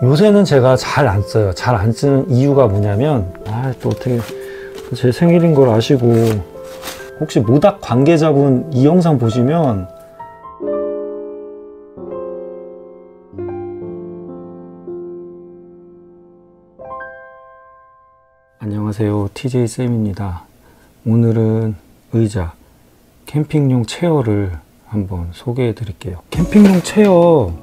요새는 제가 잘 안 써요. 잘 안 쓰는 이유가 뭐냐면 또 어떻게 제 생일인 걸 아시고 혹시 모닥 관계자분 이 영상 보시면 안녕하세요, TJ쌤입니다. 오늘은 의자, 캠핑용 체어를 한번 소개해 드릴게요. 캠핑용 체어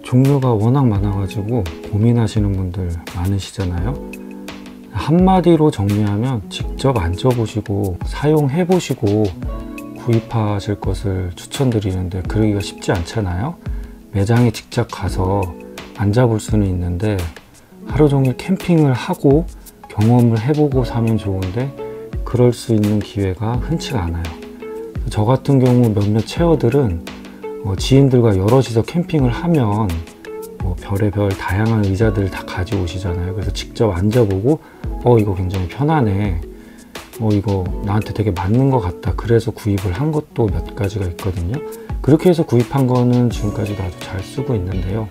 종류가 워낙 많아가지고 고민하시는 분들 많으시잖아요. 한마디로 정리하면 직접 앉아보시고 사용해보시고 구입하실 것을 추천드리는데 그러기가 쉽지 않잖아요. 매장에 직접 가서 앉아볼 수는 있는데 하루 종일 캠핑을 하고 경험을 해보고 사면 좋은데 그럴 수 있는 기회가 흔치가 않아요. 저 같은 경우 몇몇 체어들은 지인들과 여럿이서 캠핑을 하면 별의별 다양한 의자들 다 가져오시잖아요. 그래서 직접 앉아보고 이거 굉장히 편하네, 이거 나한테 되게 맞는 것 같다, 그래서 구입을 한 것도 몇 가지가 있거든요. 그렇게 해서 구입한 거는 지금까지도 아주 잘 쓰고 있는데요.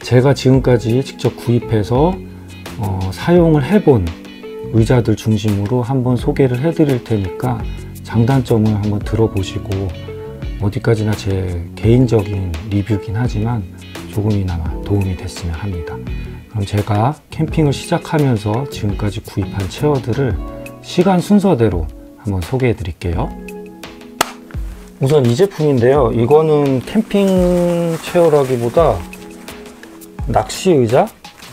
제가 지금까지 직접 구입해서 사용을 해본 의자들 중심으로 한번 소개를 해 드릴 테니까 장단점을 한번 들어보시고, 어디까지나 제 개인적인 리뷰긴 하지만 조금이나마 도움이 됐으면 합니다. 그럼 제가 캠핑을 시작하면서 지금까지 구입한 체어들을 시간 순서대로 한번 소개해 드릴게요. 우선 이 제품인데요, 이거는 캠핑 체어라기보다 낚시 의자?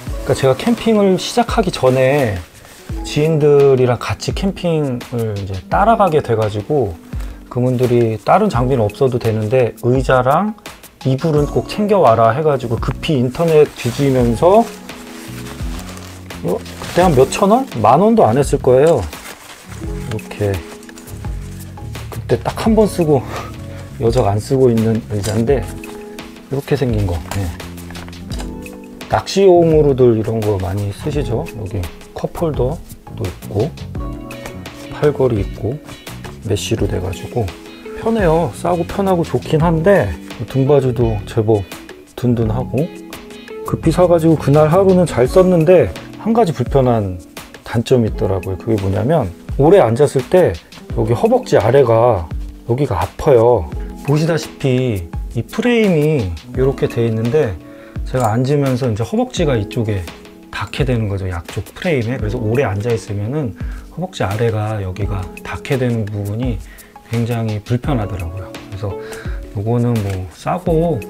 그러니까 제가 캠핑을 시작하기 전에 지인들이랑 같이 캠핑을 이제 따라가게 돼가지고 그분들이 다른 장비는 없어도 되는데 의자랑 이불은 꼭 챙겨와라 해가지고 급히 인터넷 뒤지면서 그때 한 몇천 원? 만 원도 안 했을 거예요. 이렇게 그때 딱 한 번 쓰고 여적 안 쓰고 있는 의자인데 이렇게 생긴 거. 낚시용으로들 이런 거 많이 쓰시죠. 여기 컵홀더도 있고 팔걸이 있고 메쉬로 돼가지고 편해요. 싸고 편하고 좋긴 한데 등받이도 제법 든든하고 급히 사가지고 그날 하루는 잘 썼는데 한 가지 불편한 단점이 있더라고요. 그게 뭐냐면 오래 앉았을 때 여기 허벅지 아래가 여기가 아파요. 보시다시피 이 프레임이 이렇게 돼 있는데 제가 앉으면서 이제 허벅지가 이쪽에 닿게 되는 거죠, 양쪽 프레임에. 그래서 오래 앉아 있으면은 허벅지 아래가 여기가 닿게 되는 부분이 굉장히 불편하더라고요. 그래서 요거는 뭐 싸고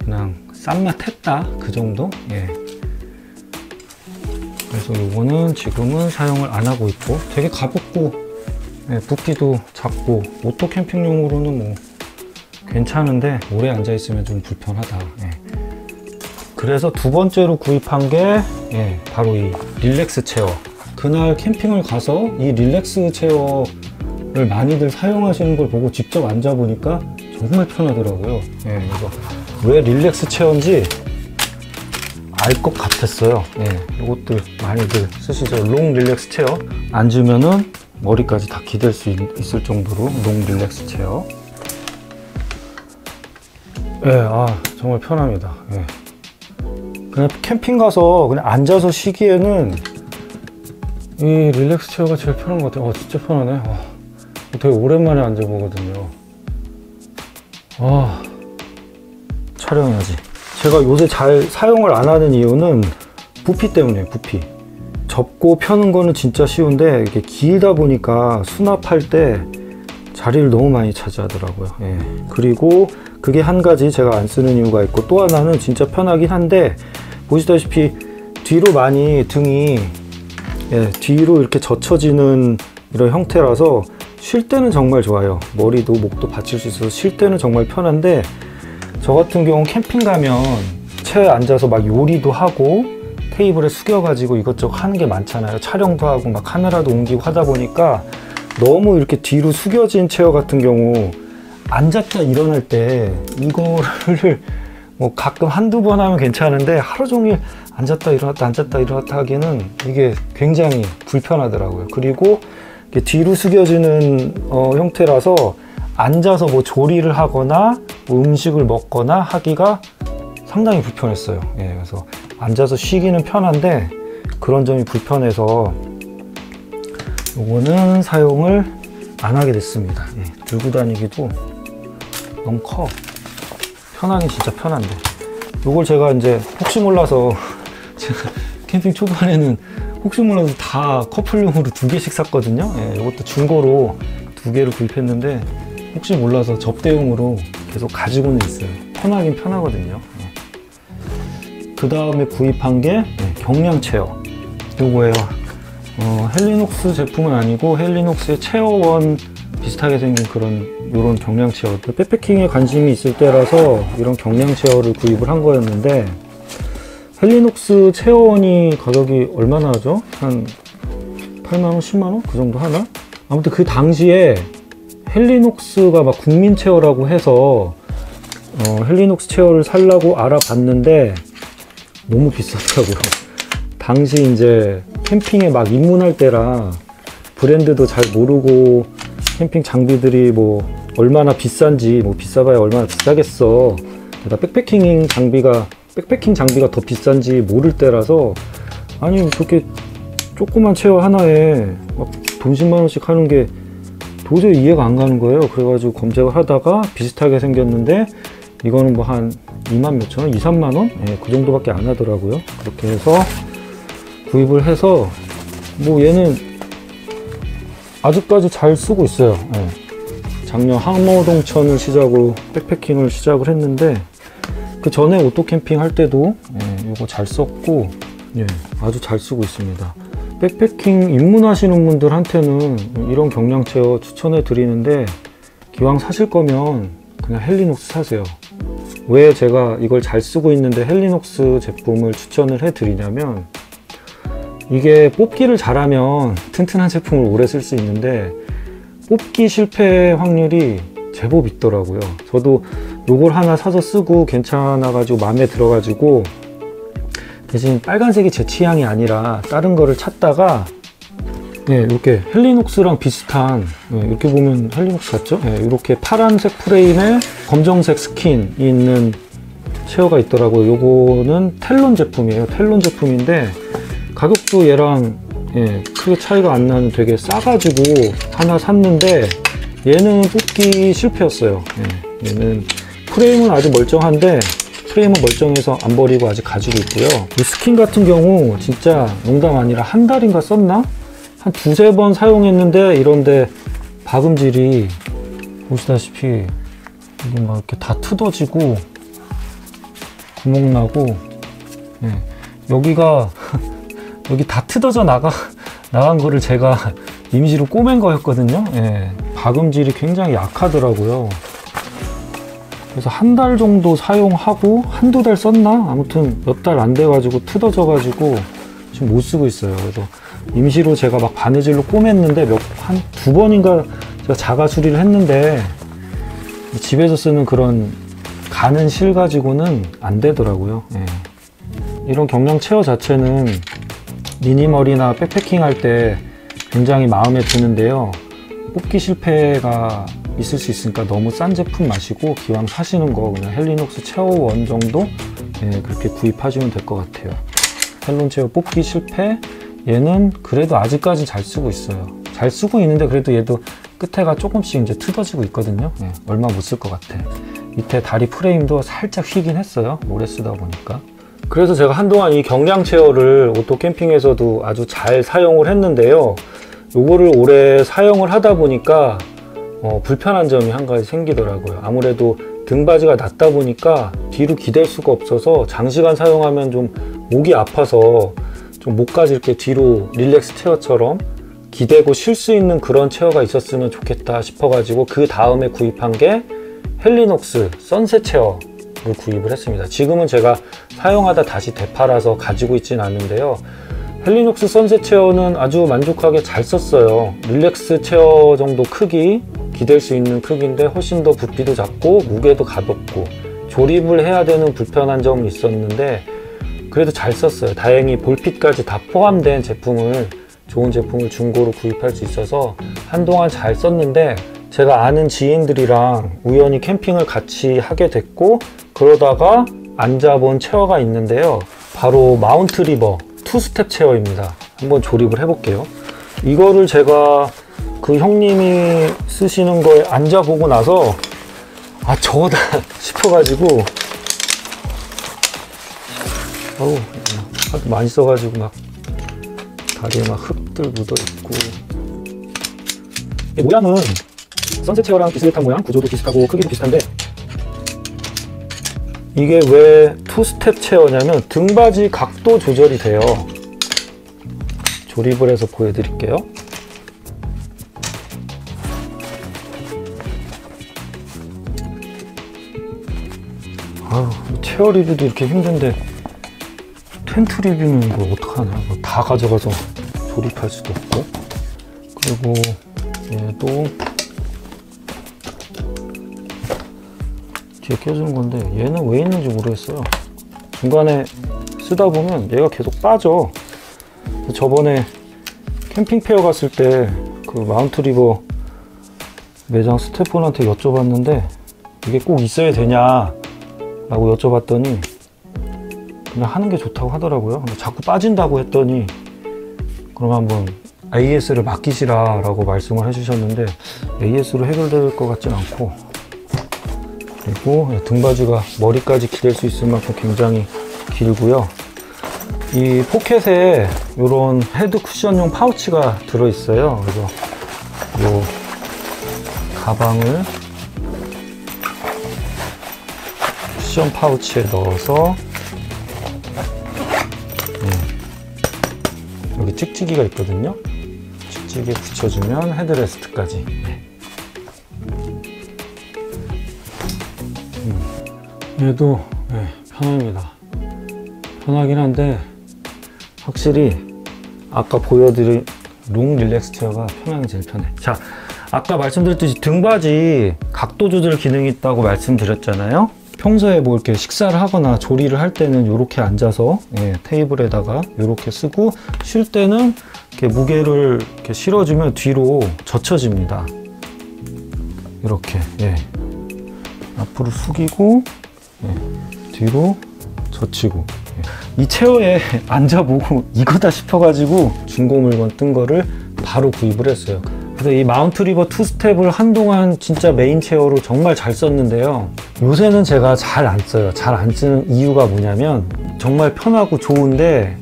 그냥 싼맛 했다, 그 정도? 그래서 요거는 지금은 사용을 안 하고 있고 되게 가볍고 부피도 작고 오토 캠핑용으로는 뭐 괜찮은데 오래 앉아 있으면 좀 불편하다. 그래서 두 번째로 구입한 게 바로 이 릴렉스 체어. 그날 캠핑을 가서 이 릴렉스 체어를 많이들 사용하시는 걸 보고 직접 앉아보니까 정말 편하더라고요. 그래서 왜 릴렉스 체어인지 알 것 같았어요. 이것들 많이들 쓰시죠. 롱 릴렉스 체어. 앉으면은 머리까지 다 기댈 수 있을 정도로 롱 릴렉스 체어. 정말 편합니다. 그냥 캠핑 가서 그냥 앉아서 쉬기에는 이 릴렉스 체어가 제일 편한 것 같아요. 진짜 편하네. 되게 오랜만에 앉아보거든요. 촬영해야지. 제가 요새 잘 사용을 안 하는 이유는 부피 때문이에요. 부피. 접고 펴는 거는 진짜 쉬운데 이게 길다 보니까 수납할 때 자리를 너무 많이 차지하더라고요. 그리고 그게 한 가지 제가 안 쓰는 이유가 있고, 또 하나는 진짜 편하긴 한데 보시다시피 뒤로 많이 등이 뒤로 이렇게 젖혀지는 이런 형태라서 쉴 때는 정말 좋아요. 머리도 목도 받칠 수 있어서 쉴 때는 정말 편한데, 저 같은 경우 캠핑 가면 체어에 앉아서 막 요리도 하고 테이블에 숙여 가지고 이것저것 하는 게 많잖아요. 촬영도 하고 막 카메라도 옮기고 하다 보니까 너무 이렇게 뒤로 숙여진 체어 같은 경우 앉았다 일어날 때 이거를 뭐 가끔 한두 번 하면 괜찮은데 하루 종일 앉았다 일어났다 하기는 이게 굉장히 불편하더라고요. 그리고 이게 뒤로 숙여지는 형태라서 앉아서 뭐 조리를 하거나 뭐 음식을 먹거나 하기가 상당히 불편했어요. 그래서 앉아서 쉬기는 편한데 그런 점이 불편해서 요거는 사용을 안 하게 됐습니다. 예, 들고 다니기도 너무 커. 편하긴 진짜 편한데 요걸 제가 이제 혹시 몰라서 제가 캠핑 초반에는 혹시 몰라서 다 커플용으로 2개씩 샀거든요. 예, 이것도 중고로 2개를 구입했는데 혹시 몰라서 접대용으로 계속 가지고는 있어요. 편하긴 편하거든요. 그 다음에 구입한 게 경량 체어 요거예요. 헬리녹스 제품은 아니고 헬리녹스의 체어원 비슷하게 생긴 요런 경량 체어. 백패킹에 관심이 있을 때라서 이런 경량 체어를 구입을 한 거였는데 헬리녹스 체어원이 가격이 얼마나 하죠? 한 8만원, 10만원? 그 정도 하나? 아무튼 그 당시에 헬리녹스가 막 국민 체어라고 해서 헬리녹스 체어를 살라고 알아봤는데 너무 비쌌더라고요. 당시 이제 캠핑에 막 입문할 때라 브랜드도 잘 모르고 캠핑 장비들이 뭐 얼마나 비싼지, 뭐 비싸봐야 얼마나 비싸겠어. 게다가 백패킹 장비가 더 비싼지 모를 때라서 아니 그렇게 조그만 체어 하나에 막 돈 10만원씩 하는 게 도저히 이해가 안 가는 거예요. 그래가지고 검색을 하다가 비슷하게 생겼는데 이거는 뭐 한 2만 몇천원? 2, 3만원? 예, 그 정도밖에 안 하더라고요. 그렇게 해서 구입을 해서 뭐 얘는 아직까지 잘 쓰고 있어요. 예. 작년 항모동천을 시작으로 백패킹을 시작을 했는데 그 전에 오토 캠핑 할 때도 이거 잘 썼고 아주 잘 쓰고 있습니다. 백패킹 입문하시는 분들한테는 이런 경량 체어 추천해 드리는데 기왕 사실 거면 그냥 헬리녹스 사세요. 왜 제가 이걸 잘 쓰고 있는데 헬리녹스 제품을 추천을 해 드리냐면 이게 뽑기를 잘하면 튼튼한 제품을 오래 쓸 수 있는데 뽑기 실패 확률이 제법 있더라고요. 저도 요걸 하나 사서 쓰고 괜찮아 가지고 마음에 들어 가지고 대신 빨간색이 제 취향이 아니라 다른 거를 찾다가 이렇게 헬리녹스랑 비슷한 이렇게 보면 헬리녹스 같죠? 이렇게 파란색 프레임에 검정색 스킨이 있는 체어가 있더라고요. 요거는 텔론 제품이에요. 텔론 제품인데 가격도 얘랑 크게 차이가 안 나는 되게 싸가지고 하나 샀는데 얘는 뽑기 실패였어요. 얘는 프레임은 아주 멀쩡한데 프레임은 멀쩡해서 안 버리고 아직 가지고 있고요. 이 스킨 같은 경우 진짜 농담 아니라 한 달인가 썼나? 한 2~3번 사용했는데 이런데 박음질이 보시다시피 이게 막 이렇게 다 뜯어지고 구멍 나고 여기가 여기 다 뜯어져 나간 거를 제가 임시로 꼬맨 거였거든요. 박음질이 굉장히 약하더라고요. 그래서 한 달 정도 사용하고 한두 달 썼나? 아무튼 몇 달 안 돼가지고 뜯어져가지고 지금 못 쓰고 있어요. 그래서 임시로 제가 막 바느질로 꼬맸는데 한 2번인가 제가 자가 수리를 했는데 집에서 쓰는 그런 가는 실 가지고는 안 되더라고요. 이런 경량 체어 자체는 미니멀이나 백패킹 할 때 굉장히 마음에 드는데요. 뽑기 실패가 있을 수 있으니까 너무 싼 제품 마시고 기왕 사시는 거 그냥 헬리녹스 체어원 정도 그렇게 구입하시면 될 것 같아요. 텔론 체어 뽑기 실패, 얘는 그래도 아직까지 잘 쓰고 있어요. 잘 쓰고 있는데 그래도 얘도 끝에가 조금씩 이제 뜯어지고 있거든요. 얼마 못 쓸 것 같아. 밑에 다리 프레임도 살짝 휘긴 했어요. 오래 쓰다 보니까. 그래서 제가 한동안 이 경량 체어를 오토 캠핑에서도 아주 잘 사용을 했는데요. 요거를 오래 사용을 하다 보니까 불편한 점이 한 가지 생기더라고요. 아무래도 등받이가 낮다 보니까 뒤로 기댈 수가 없어서 장시간 사용하면 좀 목이 아파서 좀 목까지 이렇게 뒤로 릴렉스 체어처럼 기대고 쉴 수 있는 그런 체어가 있었으면 좋겠다 싶어가지고 그 다음에 구입한 게 헬리녹스 선셋 체어를 구입을 했습니다. 지금은 제가 사용하다 다시 되팔아서 가지고 있진 않는데요. 헬리녹스 선셋 체어는 아주 만족하게 잘 썼어요. 릴렉스 체어 정도 크기, 기댈 수 있는 크기인데 훨씬 더 부피도 작고 무게도 가볍고 조립을 해야 되는 불편한 점은 있었는데 그래도 잘 썼어요. 다행히 볼핏까지 다 포함된 제품을, 좋은 제품을 중고로 구입할 수 있어서 한동안 잘 썼는데 제가 아는 지인들이랑 우연히 캠핑을 같이 하게 됐고 그러다가 앉아본 체어가 있는데요. 바로 마운트 리버 투스텝 체어입니다. 한번 조립을 해볼게요. 이거를 제가 그 형님이 쓰시는 거에 앉아보고 나서 아 저거다 싶어가지고 어우 하도 많이 써가지고 막 다리에 막 흙들 묻어있고. 모양은 선셋 체어랑 비슷한 모양, 구조도 비슷하고 크기도 비슷한데 이게 왜 투스텝 체어냐면 등받이 각도 조절이 돼요. 조립을 해서 보여드릴게요. 아유, 체어 리뷰도 이렇게 힘든데 텐트 리뷰는 이거 어떡하냐. 이거 다 가져가서 조립할 수도 없고. 그리고 얘도 뒤에 껴주는 건데 얘는 왜 있는지 모르겠어요. 중간에 쓰다 보면 얘가 계속 빠져. 저번에 캠핑 페어 갔을 때 그 마운트 리버 매장 스태프분한테 여쭤봤는데 이게 꼭 있어야 되냐 라고 여쭤봤더니 그냥 하는 게 좋다고 하더라고요. 근데 자꾸 빠진다고 했더니 그럼 한번 AS를 맡기시라 라고 말씀을 해주셨는데 AS로 해결될 것 같진 않고, 그리고 등받이가 머리까지 기댈 수 있을 만큼 굉장히 길고요. 이 포켓에 이런 헤드 쿠션용 파우치가 들어있어요. 그래서 이 가방을 쿠션 파우치에 넣어서 여기 찍찍이가 있거든요. 찍찍이에 붙여주면 헤드레스트까지. 얘도 편합니다. 편하긴 한데 확실히 아까 보여드린 롱 릴렉스 체어가 편하긴 제일 편해. 자, 아까 말씀드렸듯이 등받이 각도 조절 기능이 있다고 말씀드렸잖아요. 평소에 뭐 이렇게 식사를 하거나 조리를 할 때는 이렇게 앉아서 테이블에다가 이렇게 쓰고, 쉴 때는 이렇게 무게를 이렇게 실어주면 뒤로 젖혀집니다. 이렇게 앞으로 숙이고 뒤로 젖히고. 이 체어에 앉아보고 이거다 싶어가지고 중고 물건 뜬 거를 바로 구입을 했어요. 그래서 이 마운트 리버 투스텝을 한동안 진짜 메인 체어로 정말 잘 썼는데요. 요새는 제가 잘 안 써요. 잘 안 쓰는 이유가 뭐냐면 정말 편하고 좋은데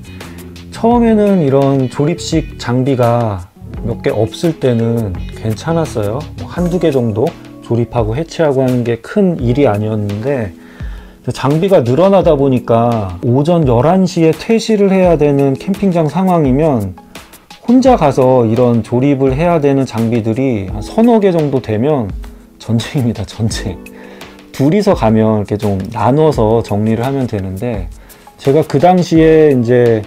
처음에는 이런 조립식 장비가 몇 개 없을 때는 괜찮았어요. 한두 개 정도 조립하고 해체하고 하는 게 큰 일이 아니었는데 장비가 늘어나다 보니까 오전 11시에 퇴실을 해야 되는 캠핑장 상황이면 혼자 가서 이런 조립을 해야 되는 장비들이 한 서너 개 정도 되면 전쟁입니다. 전쟁. 둘이서 가면 이렇게 좀 나눠서 정리를 하면 되는데, 제가 그 당시에 이제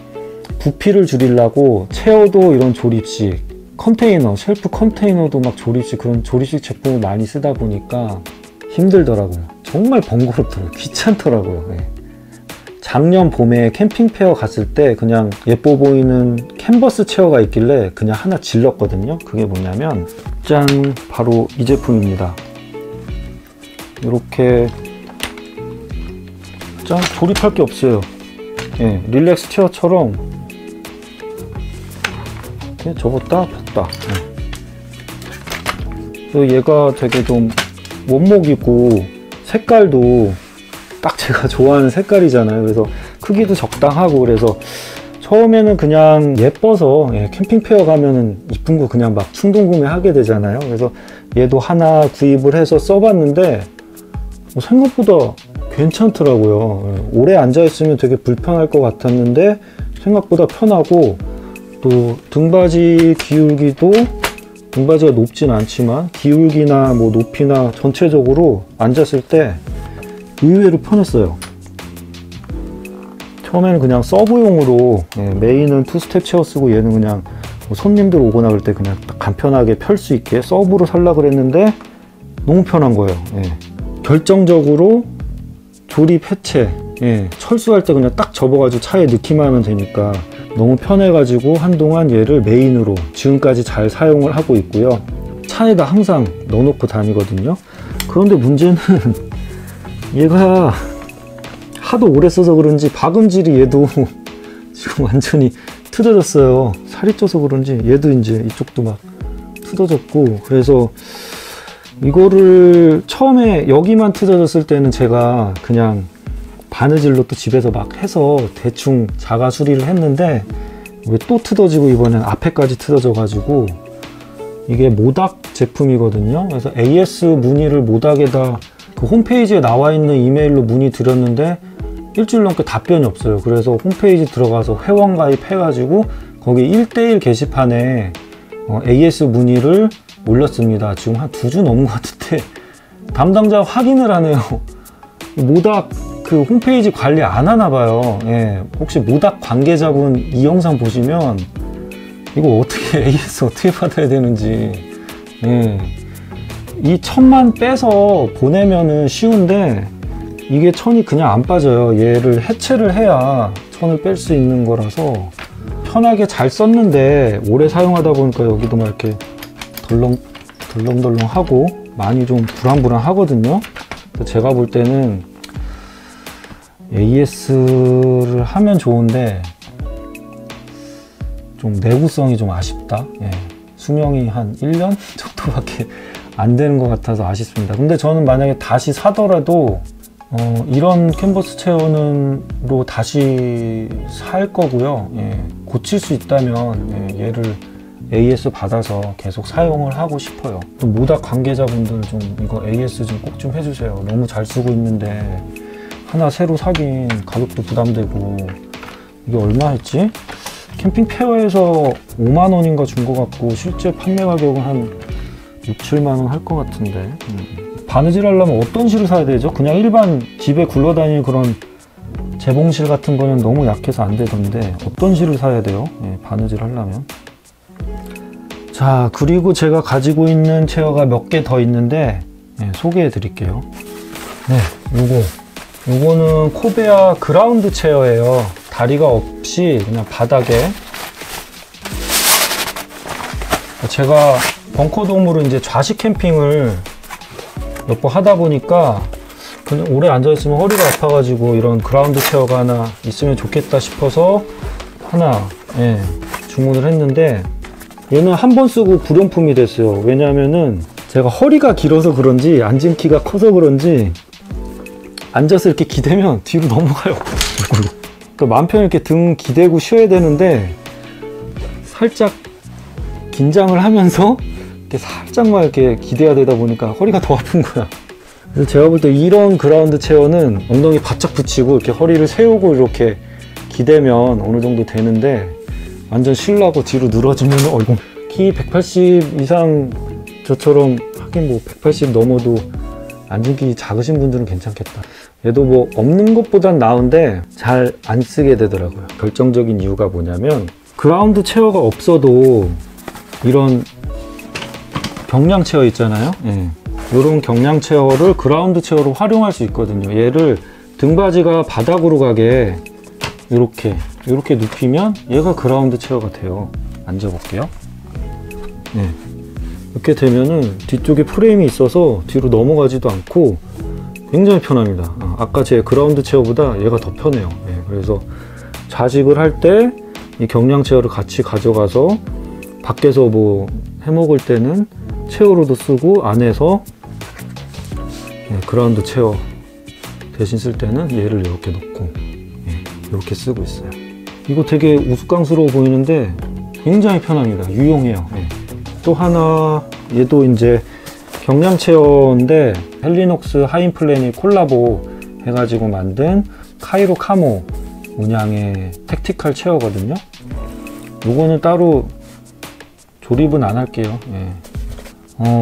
부피를 줄이려고 체어도 이런 조립식 컨테이너, 쉘프 컨테이너도 막 조립식, 그런 조립식 제품을 많이 쓰다 보니까 힘들더라고요. 정말 번거롭더라고요. 귀찮더라고요. 작년 봄에 캠핑 페어 갔을 때 그냥 예뻐 보이는 캔버스 체어가 있길래 그냥 하나 질렀거든요. 그게 뭐냐면 짠, 바로 이 제품입니다. 이렇게 짠, 조립할 게 없어요. 릴렉스 체어처럼 이렇게 접었다 폈다. 그래서 얘가 되게 좀 원목이고 색깔도 딱 제가 좋아하는 색깔이잖아요. 그래서 크기도 적당하고, 그래서 처음에는 그냥 예뻐서 캠핑 페어 가면은 이쁜 거 그냥 막 충동 구매하게 되잖아요. 그래서 얘도 하나 구입을 해서 써봤는데 생각보다 괜찮더라고요. 오래 앉아있으면 되게 불편할 것 같았는데 생각보다 편하고, 또 등받이 기울기도 등받이가 높진 않지만 기울기나 뭐 높이나 전체적으로 앉았을 때 의외로 편했어요. 처음에는 그냥 서브용으로 메인은 투스텝 체어 쓰고 얘는 그냥 뭐 손님들 오거나 그럴 때 그냥 딱 간편하게 펼 수 있게 서브로 살려고 그랬는데 너무 편한 거예요. 결정적으로 조립 해체, 철수할 때 그냥 딱 접어가지고 차에 넣기만 하면 되니까 너무 편해가지고 한동안 얘를 메인으로 지금까지 잘 사용을 하고 있고요. 차에다 항상 넣어놓고 다니거든요. 그런데 문제는 얘가 하도 오래 써서 그런지 박음질이 얘도 지금 완전히 틀어졌어요. 살이 쪄서 그런지 얘도 이제 이쪽도 막 틀어졌고, 그래서 이거를 처음에 여기만 틀어졌을 때는 제가 그냥 바느질로 또 집에서 막 해서 대충 자가 수리를 했는데, 왜 또 틀어지고 이번엔 앞에까지 틀어져 가지고, 이게 모닥 제품이거든요. 그래서 AS 문의를 모닥에다 그 홈페이지에 나와 있는 이메일로 문의드렸는데 일주일 넘게 답변이 없어요. 그래서 홈페이지 들어가서 회원 가입해가지고 거기 1:1 게시판에 AS 문의를 올렸습니다. 지금 한 2주 넘은 것 같은데 담당자 확인을 안 해요. 모닥 그 홈페이지 관리 안 하나 봐요. 예, 혹시 모닥 관계자분 이 영상 보시면 이거 어떻게 AS 어떻게 받아야 되는지, 예. 이 천만 빼서 보내면은 쉬운데 이게 천이 그냥 안 빠져요. 얘를 해체를 해야 천을 뺄 수 있는 거라서 편하게 잘 썼는데 오래 사용하다 보니까 여기도 막 이렇게 덜렁덜렁하고 많이 좀 불안불안하거든요. 제가 볼 때는 AS를 하면 좋은데 좀 내구성이 좀 아쉽다. 예. 수명이 한 1년 정도밖에 안 되는 것 같아서 아쉽습니다. 근데 저는 만약에 다시 사더라도 이런 캔버스 체어로 다시 살 거고요. 예. 고칠 수 있다면 예, 얘를 AS 받아서 계속 사용을 하고 싶어요. 또 모닥 관계자분들 좀 이거 AS 좀 꼭 좀 해주세요. 너무 잘 쓰고 있는데 하나 새로 사긴 가격도 부담되고. 이게 얼마 했지? 캠핑 페어에서 5만 원인가 준 것 같고 실제 판매 가격은 한 6, 7만 원 할 것 같은데. 바느질 하려면 어떤 실을 사야 되죠? 그냥 일반 집에 굴러다니는 그런 재봉실 같은 거는 너무 약해서 안 되던데 어떤 실을 사야 돼요? 예, 바느질 하려면. 자, 그리고 제가 가지고 있는 체어가 몇 개 더 있는데 예, 소개해 드릴게요. 네, 요거는 코베아 그라운드 체어예요. 다리가 없이 그냥 바닥에. 제가 벙커돔으로 이제 좌식 캠핑을 몇 번 하다 보니까 그냥 오래 앉아있으면 허리가 아파가지고 이런 그라운드 체어가 하나 있으면 좋겠다 싶어서 하나 예, 주문을 했는데 얘는 한 번 쓰고 불용품이 됐어요. 왜냐면은 제가 허리가 길어서 그런지 앉은 키가 커서 그런지 앉아서 이렇게 기대면 뒤로 넘어가요. 그러니까 마음 편히 이렇게 등 기대고 쉬어야 되는데 살짝 긴장을 하면서 이렇게 살짝만 이렇게 기대야 되다 보니까 허리가 더 아픈 거야. 그래서 제가 볼 때 이런 그라운드 체어는 엉덩이 바짝 붙이고 이렇게 허리를 세우고 이렇게 기대면 어느 정도 되는데 완전 쉬려고 뒤로 늘어지면 어이구, 키 180 이상 저처럼 하긴 뭐 180 넘어도 앉은 키 작으신 분들은 괜찮겠다. 얘도 뭐 없는 것보단 나은데 잘 안 쓰게 되더라고요. 결정적인 이유가 뭐냐면 그라운드 체어가 없어도 이런 경량 체어 있잖아요. 예. 이런 경량 체어를 그라운드 체어로 활용할 수 있거든요. 얘를 등받이가 바닥으로 가게 이렇게 눕히면 얘가 그라운드 체어가 돼요. 앉아볼게요. 네. 이렇게 되면은 뒤쪽에 프레임이 있어서 뒤로 넘어가지도 않고 굉장히 편합니다. 아까 제 그라운드 체어보다 얘가 더 편해요. 네. 그래서 좌식을 할 때 이 경량 체어를 같이 가져가서 밖에서 뭐 해먹을 때는 체어로도 쓰고 안에서 네, 그라운드 체어 대신 쓸 때는 얘를 이렇게 놓고 이렇게 쓰고 있어요. 이거 되게 우스꽝스러워 보이는데 굉장히 편합니다. 유용해요. 네. 또 하나 얘도 이제 경량 체어인데 헬리녹스 하인플랜이 콜라보 해가지고 만든 카이로 카모 문양의 택티컬 체어거든요. 요거는 따로 조립은 안 할게요. 예.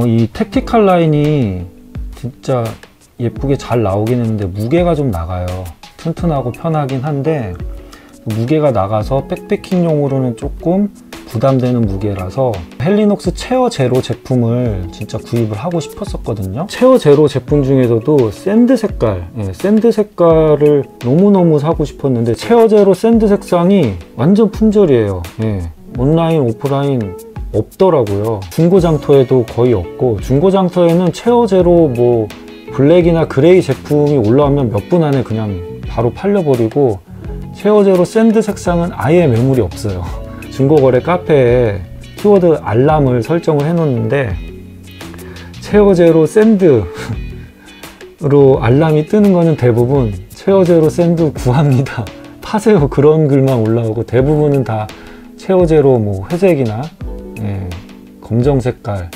이 택티컬 라인이 진짜 예쁘게 잘 나오긴 했는데 무게가 좀 나가요. 튼튼하고 편하긴 한데 무게가 나가서 백패킹용으로는 조금 부담되는 무게라서 헬리녹스 체어 제로 제품을 진짜 구입을 하고 싶었었거든요. 체어 제로 제품 중에서도 샌드 색깔, 샌드 색깔을 너무너무 사고 싶었는데 체어 제로 샌드 색상이 완전 품절이에요. 온라인, 오프라인 없더라고요. 중고장터에도 거의 없고, 중고장터에는 체어 제로 뭐 블랙이나 그레이 제품이 올라오면 몇 분 안에 그냥 바로 팔려버리고, 체어제로 샌드 색상은 아예 매물이 없어요. 중고거래 카페에 키워드 알람을 설정을 해놓는데 체어제로 샌드로 알람이 뜨는 거는 대부분 체어제로 샌드 구합니다, 파세요, 그런 글만 올라오고, 대부분은 다 체어제로 뭐 회색이나 검정 색깔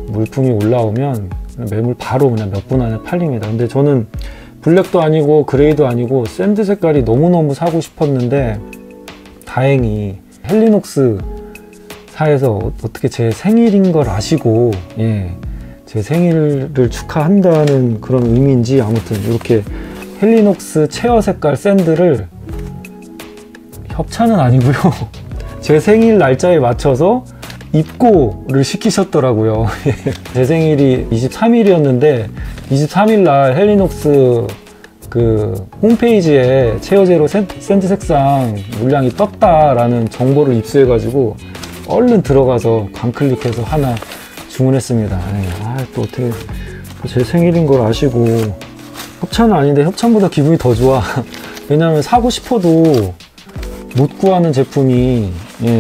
물품이 올라오면 매물 바로 그냥 몇 분 안에 팔립니다. 근데 저는 블랙도 아니고 그레이도 아니고 샌드 색깔이 너무너무 사고 싶었는데, 다행히 헬리녹스 사에서 어떻게 제 생일인 걸 아시고, 제 생일을 축하한다는 그런 의미인지 아무튼 이렇게 헬리녹스 체어 색깔 샌드를, 협찬은 아니고요, 제 생일 날짜에 맞춰서 입고를 시키셨더라고요. 제 생일이 23일이었는데 23일 날 헬리녹스 그 홈페이지에 체어제로 샌드 색상 물량이 떴다라는 정보를 입수해 가지고 얼른 들어가서 광클릭해서 하나 주문했습니다. 또 어떻게 제 생일인 걸 아시고. 협찬은 아닌데 협찬보다 기분이 더 좋아. 왜냐면 사고 싶어도 못 구하는 제품이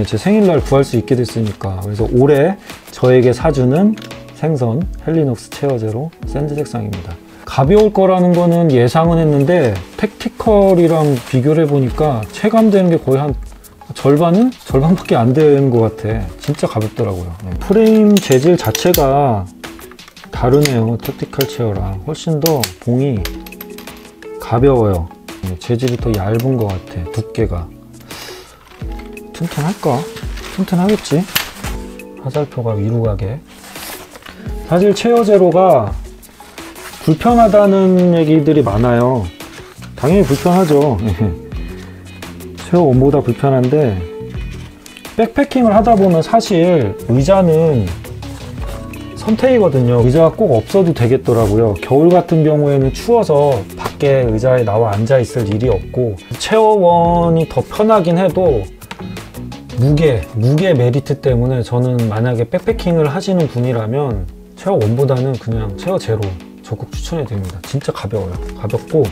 제 생일날 구할 수 있게 됐으니까. 그래서 올해 저에게 사주는 생선 헬리녹스 체어제로 샌드 색상입니다. 가벼울 거라는 거는 예상은 했는데 택티컬이랑 비교를 해보니까 체감되는 게 거의 한 절반밖에 안 되는 것 같아. 진짜 가볍더라고요. 프레임 재질 자체가 다르네요. 택티컬 체어랑 훨씬 더 봉이 가벼워요. 재질이 더 얇은 것 같아. 두께가 튼튼할까? 튼튼하겠지? 화살표가 위로 가게. 사실 체어제로가 불편하다는 얘기들이 많아요. 당연히 불편하죠. 체어1보다 불편한데, 백패킹을 하다 보면 사실 의자는 선택이거든요. 의자가 꼭 없어도 되겠더라고요. 겨울 같은 경우에는 추워서 밖에 의자에 나와 앉아 있을 일이 없고, 체어1이 더 편하긴 해도 무게 메리트 때문에 저는 만약에 백패킹을 하시는 분이라면 체어1보다는 그냥 체어제로 적극 추천해 드립니다. 진짜 가벼워요. 가볍고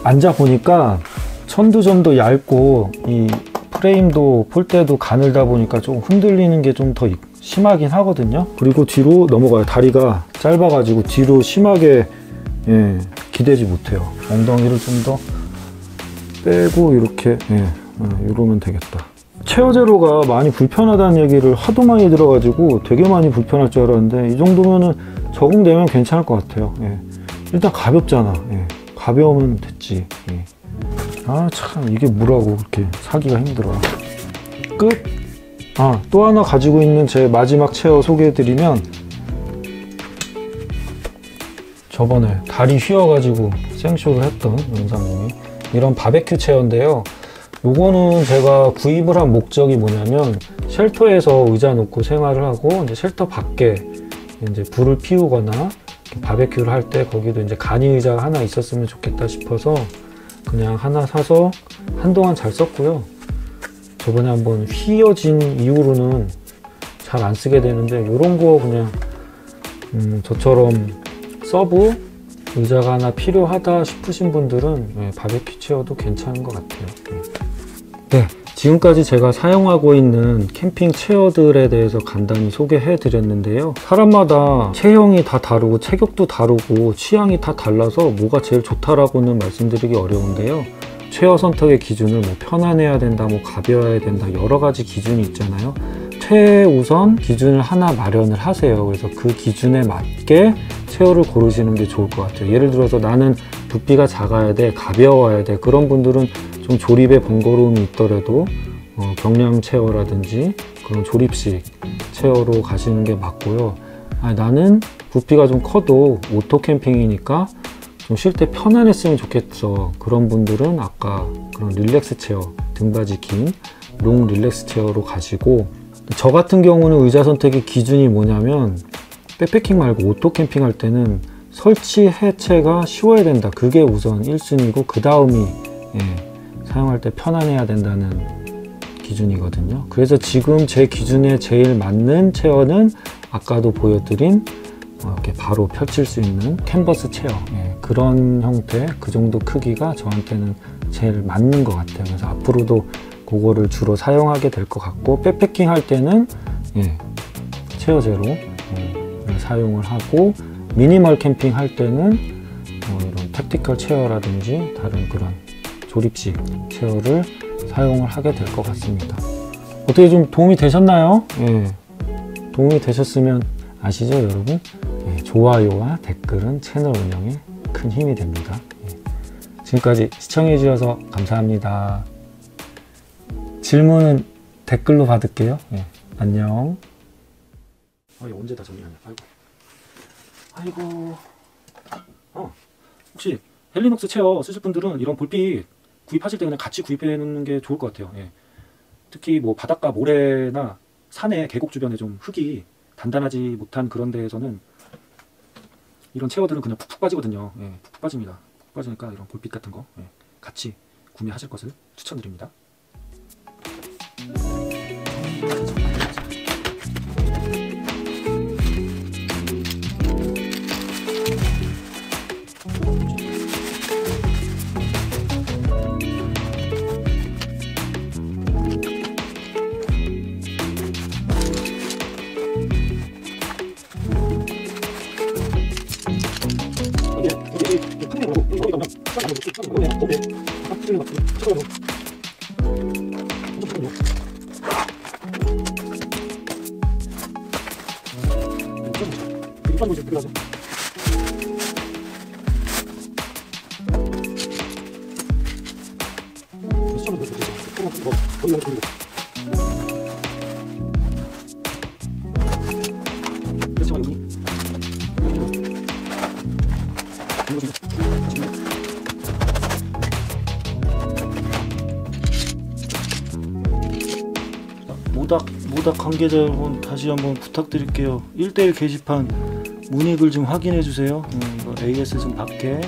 앉아 보니까 천두점도 얇고, 이 프레임도 폴대도 가늘다 보니까 좀 흔들리는 게 좀 더 심하긴 하거든요. 그리고 뒤로 넘어가요. 다리가 짧아 가지고 뒤로 심하게 기대지 못해요. 엉덩이를 좀 더 빼고 이렇게 이러면 되겠다. 체어제로가 많이 불편하다는 얘기를 하도 많이 들어가지고 되게 많이 불편할 줄 알았는데, 이 정도면은 적응되면 괜찮을 것 같아요. 일단 가볍잖아. 가벼우면 됐지. 참 이게 뭐라고 그렇게 사기가 힘들어. 끝. 또 하나 가지고 있는 제 마지막 체어 소개해드리면, 저번에 다리 휘어가지고 생쇼를 했던 영상님이 이런 바베큐 체어인데요. 요거는 제가 구입을 한 목적이 뭐냐면, 쉘터에서 의자 놓고 생활을 하고 이제 쉘터 밖에 이제 불을 피우거나 바베큐를 할 때 거기도 이제 간이 의자가 하나 있었으면 좋겠다 싶어서 그냥 하나 사서 한동안 잘 썼고요. 저번에 한번 휘어진 이후로는 잘 안 쓰게 되는데, 요런 거 그냥 저처럼 서브 의자가 하나 필요하다 싶으신 분들은 바베큐 체어도 괜찮은 것 같아요. 지금까지 제가 사용하고 있는 캠핑 체어들에 대해서 간단히 소개해 드렸는데요. 사람마다 체형이 다 다르고 체격도 다르고 취향이 다 달라서 뭐가 제일 좋다라고는 말씀드리기 어려운데요. 체어 선택의 기준을 뭐 편안해야 된다, 뭐 가벼워야 된다, 여러 가지 기준이 있잖아요. 최우선 기준을 하나 마련을 하세요. 그래서 그 기준에 맞게 체어를 고르시는 게 좋을 것 같아요. 예를 들어서 나는 부피가 작아야 돼, 가벼워야 돼, 그런 분들은 좀 조립에 번거로움이 있더라도 경량 체어라든지 그런 조립식 체어로 가시는 게 맞고요. 나는 부피가 좀 커도 오토 캠핑이니까 좀 쉴 때 편안했으면 좋겠어, 그런 분들은 아까 그런 릴렉스 체어, 등받이 긴 롱 릴렉스 체어로 가시고, 저 같은 경우는 의자 선택의 기준이 뭐냐면, 백패킹 말고 오토 캠핑 할 때는 설치 해체가 쉬워야 된다, 그게 우선 1순위고 그 다음이 사용할 때 편안해야 된다는 기준이거든요. 그래서 지금 제 기준에 제일 맞는 체어는 아까도 보여드린 이렇게 바로 펼칠 수 있는 캔버스 체어, 예, 그런 형태, 그 정도 크기가 저한테는 제일 맞는 것 같아요. 그래서 앞으로도 그거를 주로 사용하게 될 것 같고, 백패킹 할 때는 예, 체어 제로 사용을 하고, 미니멀 캠핑 할 때는 이런 택티컬 체어라든지 다른 그런 조립식 체어를 사용을 하게 될 것 같습니다. 어떻게 좀 도움이 되셨나요? 예, 도움이 되셨으면 아시죠, 여러분? 예, 좋아요와 댓글은 채널 운영에 큰 힘이 됩니다. 예, 지금까지 시청해 주셔서 감사합니다. 질문은 댓글로 받을게요. 예, 안녕. 언제 다 정리하냐? 아이고. 혹시 헬리녹스 체어 쓰실 분들은 이런 볼빛 구입하실 때 그냥 같이 구입해 놓는 게 좋을 것 같아요. 예. 특히 뭐 바닷가 모래나 산에 계곡 주변에 좀 흙이 단단하지 못한 그런 데에서는 이런 체어들은 그냥 푹푹 빠지거든요. 예, 푹푹 빠집니다. 푹푹 빠지니까 이런 볼빛 같은 거 같이 구매하실 것을 추천드립니다. 모닥 관계자 여러분, 다시 한번 부탁드릴게요. 1:1 게시판 문의글 좀 확인해 주세요. 이거 AS 좀 받게.